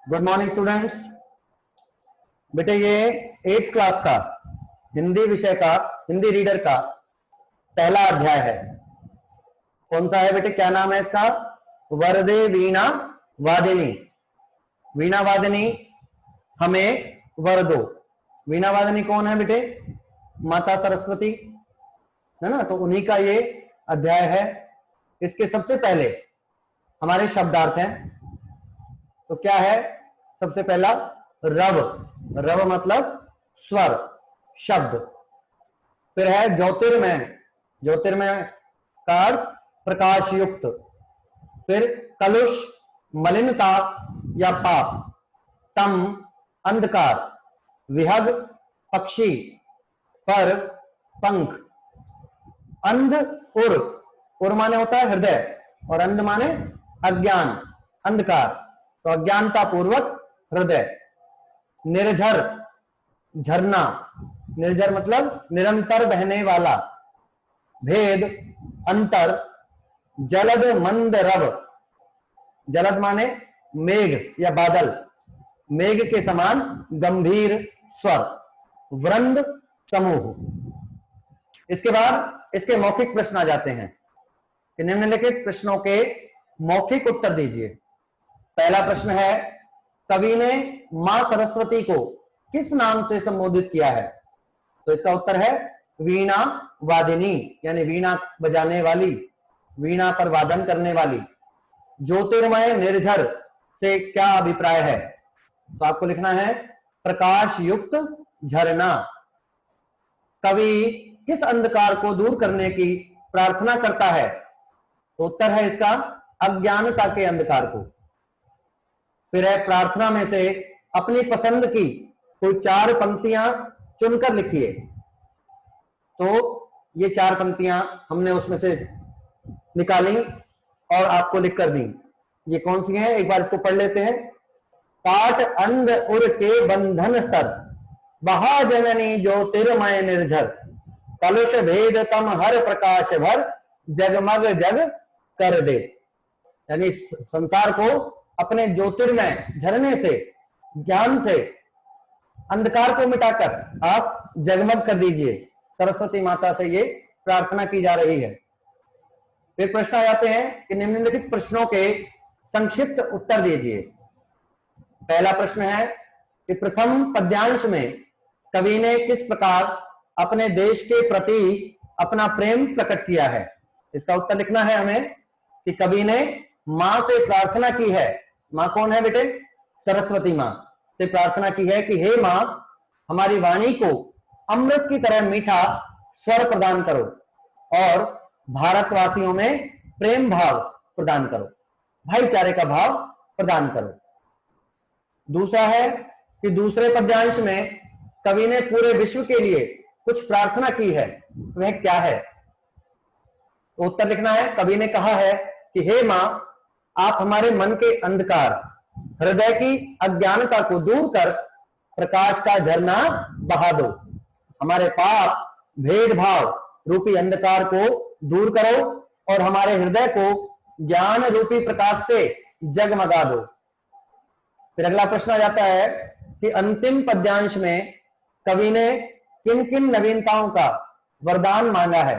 Good morning students. बेटे ये 8th class का हिंदी विषय का हिंदी रीडर का पहला अध्याय है। कौन सा है बेटे? क्या नाम है इसका? वरदे वीणा वादिनी। वीणा वादिनी हमें वर दो। वीणा वादिनी कौन है बेटे? माता सरस्वती है ना। तो उन्हीं का ये अध्याय है। इसके सबसे पहले हमारे शब्दार्थ हैं। तो क्या है? सबसे पहला रव। रव मतलब स्वर, शब्द। फिर है ज्योतिर्मय। ज्योतिर्मय का अर्थ प्रकाश युक्त। फिर कलुष मलिनता या पाप। तम अंधकार। विहग पक्षी। पर पंख। अंध उर माने होता है हृदय और अंध माने अज्ञान, अंधकार। तो अज्ञानता पूर्वक हृदय। निर्झर झरना। निर्झर मतलब निरंतर बहने वाला। भेद अंतर। जलद मंद रव। जलद माने मेघ या बादल, मेघ के समान गंभीर स्वर। वृंद समूह। इसके बाद इसके मौखिक प्रश्न आ जाते हैं कि निम्नलिखित प्रश्नों के मौखिक उत्तर दीजिए। पहला प्रश्न है, कवि ने मां सरस्वती को किस नाम से संबोधित किया है? तो इसका उत्तर है वीणा वादिनी, यानी वीणा बजाने वाली, वीणा पर वादन करने वाली। ज्योतिर्मय निर्झर से क्या अभिप्राय है? तो आपको लिखना है प्रकाश युक्त झरना। कवि किस अंधकार को दूर करने की प्रार्थना करता है? तो उत्तर है इसका अज्ञानता के अंधकार को। फिर है प्रार्थना में से अपनी पसंद की कोई 4 पंक्तियां चुनकर लिखिए। तो ये 4 पंक्तियां हमने उसमें से निकाली और आपको लिखकर दी। ये कौन सी हैं? एक बार इसको पढ़ लेते हैं। काट अंध उर के बंधन स्तर, बहा जननी ज्योतिर्मय निर्झर, कलुष भेद तम हर प्रकाश भर, जगमग जग कर दे। यानी संसार को अपने ज्योतिर्मय झरने से, ज्ञान से, अंधकार को मिटाकर आप जगमग कर दीजिए। सरस्वती माता से ये प्रार्थना की जा रही है। फिर प्रश्न आ जाते हैं कि निम्नलिखित प्रश्नों के संक्षिप्त उत्तर दीजिए। पहला प्रश्न है कि प्रथम पद्यांश में कवि ने किस प्रकार अपने देश के प्रति अपना प्रेम प्रकट किया है? इसका उत्तर लिखना है हमें कि कवि ने मां से प्रार्थना की है। मां कौन है बेटे? सरस्वती मां से प्रार्थना की है कि हे मां, हमारी वाणी को अमृत की तरह मीठा स्वर प्रदान करो और भारतवासियों में प्रेम भाव प्रदान करो, भाईचारे का भाव प्रदान करो। दूसरा है कि दूसरे पद्यांश में कवि ने पूरे विश्व के लिए कुछ प्रार्थना की है। वह क्या है? तो उत्तर लिखना है, कवि ने कहा है कि हे मां, आप हमारे मन के अंधकार, हृदय की अज्ञानता को दूर कर प्रकाश का झरना बहा दो। हमारे पाप, भेदभाव रूपी अंधकार को दूर करो और हमारे हृदय को ज्ञान रूपी प्रकाश से जगमगा दो। फिर अगला प्रश्न आ जाता है कि अंतिम पद्यांश में कवि ने किन किन नवीनताओं का वरदान मांगा है?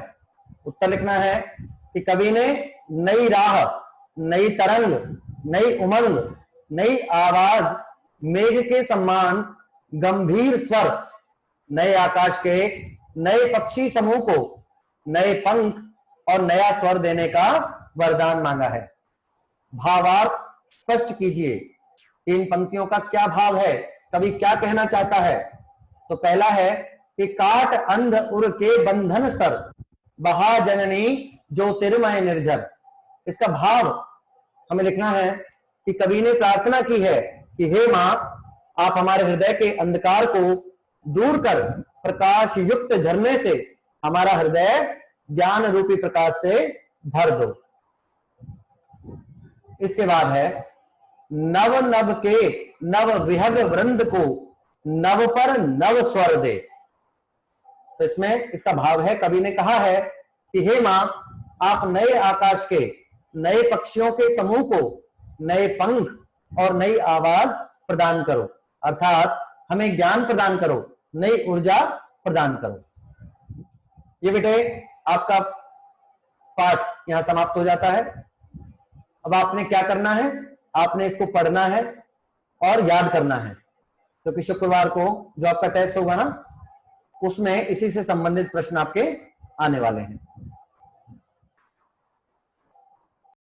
उत्तर लिखना है कि कवि ने नई राह, नई तरंग, नई उमंग, नई आवाज, मेघ के सम्मान, गंभीर स्वर, नए आकाश के नए पक्षी समूह को नए पंख और नया स्वर देने का वरदान मांगा है। भावार्थ स्पष्ट कीजिए। इन पंक्तियों का क्या भाव है? कवि क्या कहना चाहता है? तो पहला है कि काट अंध उर के बंधन स्तर, बहा जननी ज्योतिर्मय निर्झर। इसका भाव हमें लिखना है कि कवि ने प्रार्थना की है कि हे मां, आप हमारे हृदय के अंधकार को दूर कर प्रकाश युक्त झरने से हमारा हृदय ज्ञान रूपी प्रकाश से भर दो। इसके बाद है नव नभ के नव विहग वृंद को नव पर नव स्वर दे। तो इसमें इसका भाव है, कवि ने कहा है कि हे मां, आप नए आकाश के नए पक्षियों के समूह को नए पंख और नई आवाज प्रदान करो, अर्थात हमें ज्ञान प्रदान करो, नई ऊर्जा प्रदान करो। ये बेटे आपका पाठ यहां समाप्त हो जाता है। अब आपने क्या करना है, आपने इसको पढ़ना है और याद करना है, क्योंकि शुक्रवार को जो आपका टेस्ट होगा ना, उसमें इसी से संबंधित प्रश्न आपके आने वाले हैं।